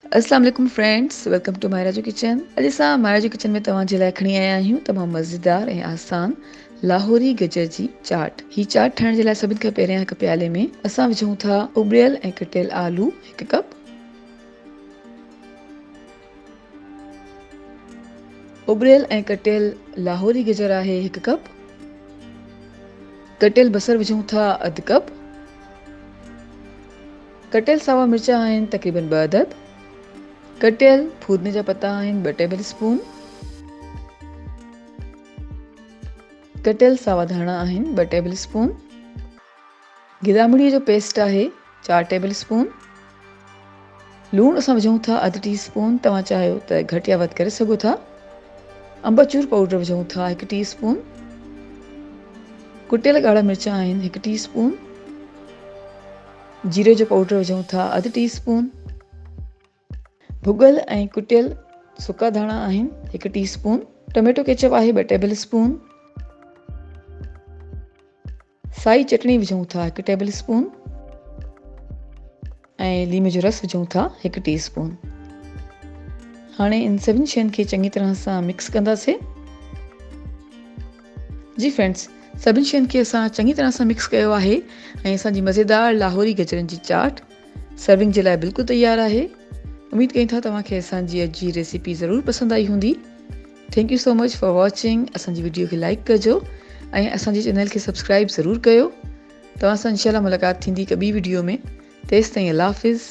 अस्सलाम वालेकुम friends, welcome two मायराजू kitchen. अॼु असां मायराजू किचन में तव्हांजे लाइ खणी आया आहियूं तमामु मज़ेदार ऐं आसान लाहौरी गजर जी चाट। ही चाट ठाहिण जे लाइ सभिनि खां पहिरियां हिकु प्याले में असां विझूं था उबरियल ऐं कटियल आलू 1 कप, उबरियल ऐं कटियल लाहौरी गजर आहे 1 कप, कटियल बसर विझूं था 1/2 कप, कटियल सावा मिर्च आहिनि तक़रीबन 2 अदद, कटियल फूदने जा पत्ता आहिनि 2 टेबल स्पून, कटियल सावा धाणा आहिनि 2 टेबल स्पून, गिदामिड़ीअ जो पेस्ट आहे 4 टेबल स्पून, लूणु असां विझूं था 1/2 टीस्पून, तव्हां चाहियो त घटि या वधि करे सघो था। अंबचूर पाउडर विझूं था 1 टीस्पून, कुटियल ॻाढ़ा मिर्च आहिनि 1 टीस्पून, जीरे जो पाउडर विझूं था 1/2 टीस्पून, भुॻल ऐं कुटियल सुका धाणा आहिनि 1 टीस्पून, टमेटो केचप आहे 2 टेबल स्पून, साई चटणी विझूं था 1 टेबल स्पून ऐं लीमे जो रस विझूं था 1 टीस्पून। हाणे इन सभिनी शयुनि खे चङी तरह सां मिक्स कंदासीं। जी फ्रेंड्स, सभिनी शयुनि खे असां चङी तरह सां मिक्स कयो आहे ऐं असांजी मज़ेदार लाहौरी गजरनि जी चाट सर्विंग जे लाइ बिल्कुलु तयारु आहे। उमेद कयूं था तव्हांखे असांजी अॼु जी रेसिपी ज़रूरु पसंदि आई हूंदी। Thank you so much for watching. असांजी वीडियो खे लाइक कजो ऐं असांजे चैनल खे सब्सक्राइब ज़रूरु कयो। तव्हां सां इंशाल्लाह मुलाक़ात थींदी हिकु ॿी वीडियो में। तेसिताईं अल्लाह हाफ़िज़।